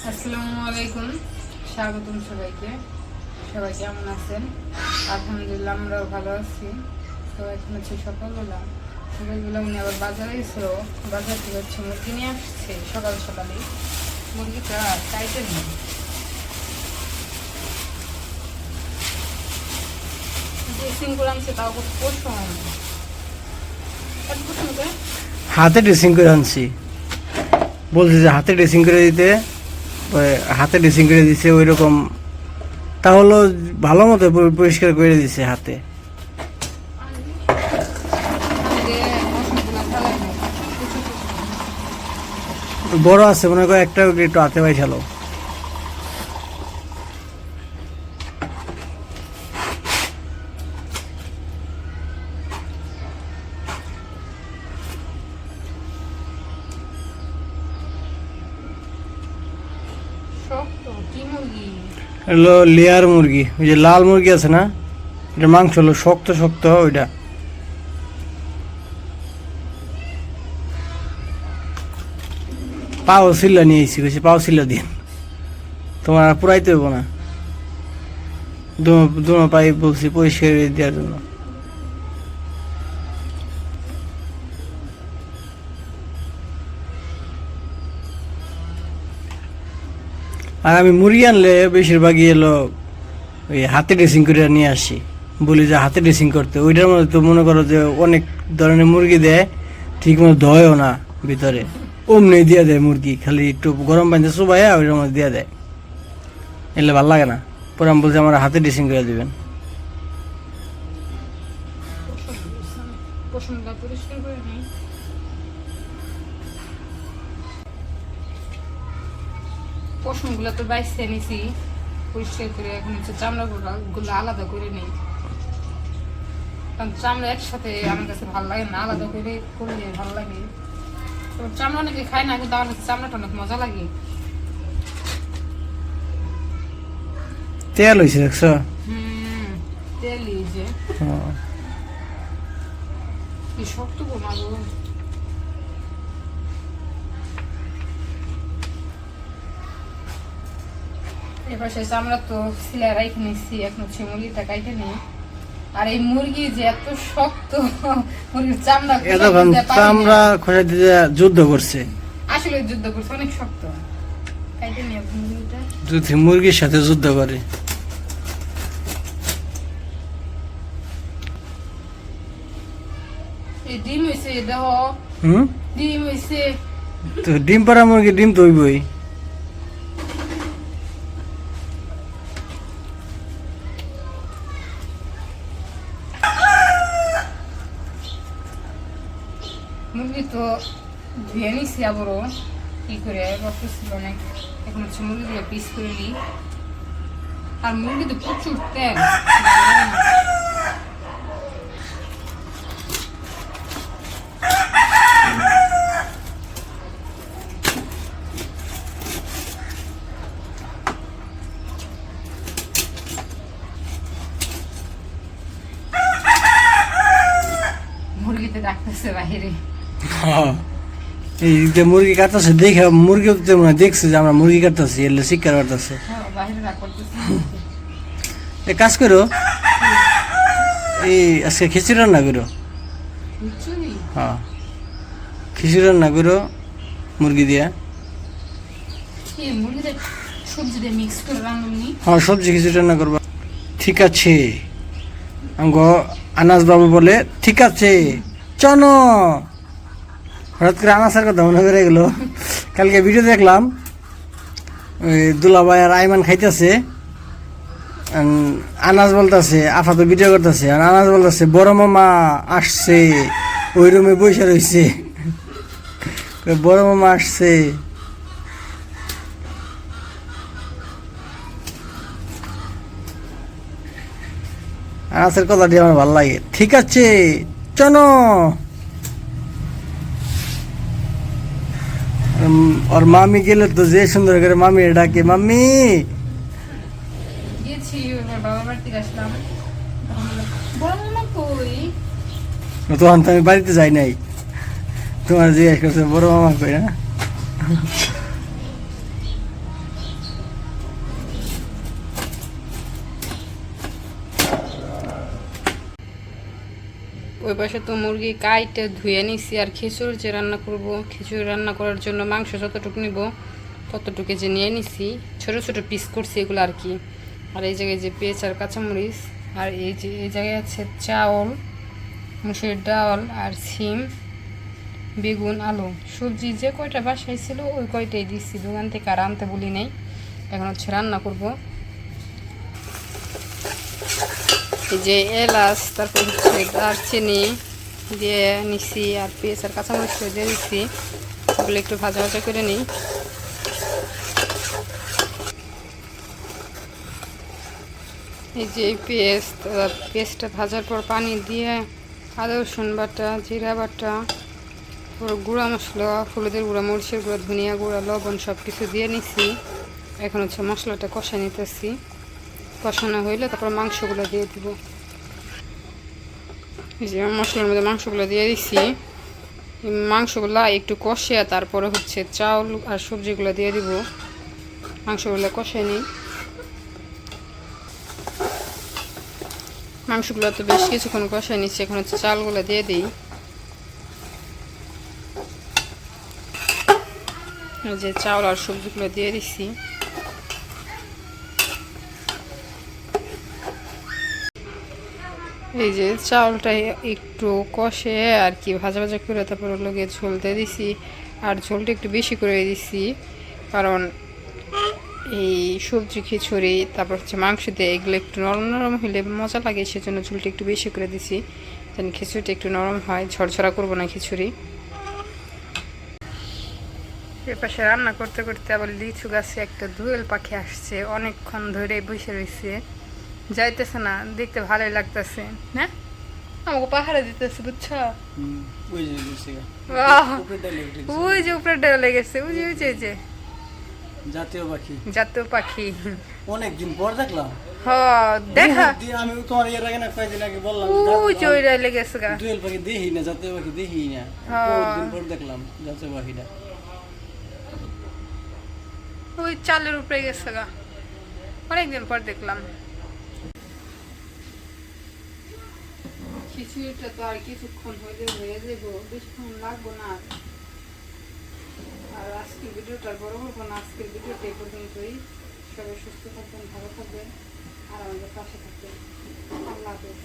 আসসালামু আলাইকুম, স্বাগতম সবাইকে। সবাই কেমন আছেন? আলহামদুলিল্লাহ, আমরাও ভালো আছি। তো এখন হচ্ছে সকালবেলা উনি আবার বাজারে গেছিল। বাজার থেকে হচ্ছে মুরগি নিয়ে আসছে সকালে। মুরগিটা কাইটে নিই, ড্রেসিং করে আনছে, তাও কত পছন্দ। হাতে ড্রেসিং করে আনছি, বলছে যে হাতে ড্রেসিং করে দিতে, হাতে ড্রেসিং করে দিছে ওই রকম। তাহলে ভালো মতো পরিষ্কার করে দিছে হাতে। বড় আছে মনে করো, একটা একটু হাতে পাইছালো। হলো লেয়ার মুরগি, ওই যে লাল মুরগি আছে না, এটা মাংস হলো শক্ত শক্ত। ওইটা পাও সিল্লা নিয়ে এসেছি, বেশি পাও সিল্লা দিন, তোমার আর পুরাইতে হইব না। দুনো পাই বলছি পরিষ্কার দেওয়ার জন্য। আর আমি মুরগি আনলে বেশিরভাগই এলো ওই হাতে ড্রেসিং করে নিয়ে আসি, বলি যে হাতে ড্রেসিং করতে। ওইটার মধ্যে তো মনে করো যে অনেক ধরনের মুরগি দেয়, ঠিক মতো ধয়ও না ভিতরে, অমনি দিয়ে দেয় মুরগি, খালি একটু গরম পানিতে চুবাইয়া ওইটার মধ্যে দিয়ে দেয়। এলে ভালো লাগে না। পরে আমি বলছি আমার হাতে ড্রেসিং করে দেবেন। পশমগুলো তো বাইসে নিছি পরিষ্কার করে, এখন হচ্ছে চামড়াগুলো আলাদা করে নেই, কারণ চামড়া একসাথে আমার কাছে ভালো লাগে না, আলাদা করে করলে ভালো লাগে। তো চামড়া অনেকে খায় না, কিন্তু আমার কাছে চামড়াটা অনেক মজা লাগে। তেল হয়েছে দেখছো? তেল যে কি শক্ত বানাবো। এবার শেষ আমরা তো সিলাই রাইখে নিচ্ছি, এখন হচ্ছে মুরগিটা কাইটে নিই। আর এই মুরগি যে এত শক্ত, মুরগির চামড়া খোঁজা দিতে যুদ্ধ করছে, আসলে যুদ্ধ করছে, অনেক শক্ত। কাইটে নিয়ে মুরগিটা যদি মুরগির সাথে যুদ্ধ করে। এই ডিম হয়েছে, দেহ ডিম হয়েছে। তো ডিম পাড়া মুরগি ডিম তো হইবই। মুরগি তো ধুয়ে নিছি আবারও, কি করে রক্ত ছিল অনেক। এখন হচ্ছে মুরগিগুলো পিস করে নিই। আর মুরগি তো প্রচুর তেল, মুরগিতে ডাকতেছে বাইরে। এই যে মুরগি কাটতেছে দেখে মুরগি দেখছে যে আমরা মুরগি কাটতেছি, এলে শিকার কাটতেছে। এক কাজ করো, এই আজকে খিচুড়ি রান্না করো। হ্যাঁ, খিচুড়ি রান্না করো মুরগি দিয়া। হ্যাঁ, সবজি খিচুড়ি রান্না করবা। ঠিক আছে, আনাস বাবু বলে ঠিক আছে চলো। হঠাৎ করে আনাসের কথা মনে করে গেলো। কালকে ভিডিও দেখলাম, ওই দুলাভাই আর আইমান খাইতেছে, আনাস বলতেছে, আফা তো ভিডিও করতেছে, আর আনাস বলতেছে বড় মামা আসছে, ওই রুমে বসে রয়েছে, বড় মামা আসছে। আনাসের কথাটি আমার ভালো লাগে, ঠিক আছে চলো। আর মামি গেলে তো যে সুন্দর করে মামি ডাকে, মাম্মি। তখন তো আমি বাড়িতে যাই নাই, তোমার জিজ্ঞেস করছে বড় মামা কই না। ওই পাশে তো মুরগি কাইটে ধুয়ে নিছি, আর খিচুড়ি যে রান্না করব, খিচুড়ি রান্না করার জন্য মাংস যতটুকু নিব ততটুকু যে নিয়ে নিছি, ছোট ছোট পিস করছি এগুলো আর কি। আর এই জায়গায় যে পেঁয়াজ আর কাঁচামরিচ, আর এই যে এই জায়গায় আছে চাউল, মুসুর ডাল আর সিম, বেগুন, আলু, সবজি যে কয়টা বাসায় ছিল ওই কয়টাই দিচ্ছি, দোকান থেকে আর আনতে বলি নাই। এখন হচ্ছে রান্না করব। এই যে এলাচ, তারপর হচ্ছে দারচিনি দিয়ে নিছি, আর পেঁয়াজ আর কাঁচামরিচ দিয়ে দিচ্ছি, ওগুলো একটু ভাজা ভাজা করে নিই। এই যে পেস্টটা ভাজার পর পানি দিয়ে আদা রসুন বাটা, জিরা বাটা, তারপর গুঁড়া মশলা, হলুদের গুঁড়া, মরিচের গুঁড়া, ধনিয়া গুঁড়া, লবণ সব কিছু দিয়ে নিছি। এখন হচ্ছে মশলাটা কষা নিতেছি, কষানো হইলে তারপর মাংসগুলো দিয়ে দিব। এই যে মশলার মধ্যে মাংসগুলো দিয়ে দিছি, মাংসগুলো একটু কষিয়ে তারপরে হচ্ছে চাউল আর সবজিগুলো দিয়ে দিব। মাংসগুলো কষাই নিই। মাংসগুলো তো বেশ কিছুক্ষণ কষাই নিচ্ছি, এখন হচ্ছে চালগুলো দিয়ে দিই। এই যে চাউল আর সবজিগুলো দিয়ে দিচ্ছি। এই যে চাউলটা একটু কষে আর কি ভাজা ভাজা করে তারপর লগে ঝোল দিয়ে দিছি, আর ঝোলটা একটু বেশি করে দিছি, কারণ এই সবজি খিচুড়ি তারপর হচ্ছে মাংস দিয়ে এগুলো একটু নরম নরম হলে মজা লাগে, সেজন্য ঝোলটা একটু বেশি করে দিছি, যেন খিচুড়িটা একটু নরম হয়, ঝরঝরা করবো না খিচুড়ি। এর পাশে রান্না করতে করতে আবার লিচু গাছে একটা দোয়েল পাখি আসছে, অনেকক্ষণ ধরে বসে রয়েছে, যাইতেছে না, দেখতে ভালোই লাগতেছে না, আমাকে পাহাড়ে দিতেছে বুঝছো। ওই যে উপরে ডালে গেছে, ওই যে ওই যে ওই যে জাতীয় পাখি, জাতীয় পাখি। অনেকদিন পর দেখলাম। হ্যাঁ দেখা, আমি তোমার এর আগে না কয়েকদিন আগে বললাম ওই যে ওই ডালে গেছে গা। দোয়েল পাখি দেখি না, জাতীয় পাখি দেখি না, বহুদিন পর দেখলাম জাতীয় পাখিটা। ওই চালের উপরে গেছে গা, অনেকদিন পর দেখলাম। খিচুড়িটা তো আর কিছুক্ষণ হয়ে যাবো, বেশিক্ষণ লাগবো না। আর আজকের ভিডিওটা বড় করবো না, আজকের ভিডিওটা এই পর্যন্তই। সবাই সুস্থ থাকবেন, ভালো থাকবেন, আর আমাদের পাশে থাকবেন। আল্লাহ হাফেজ।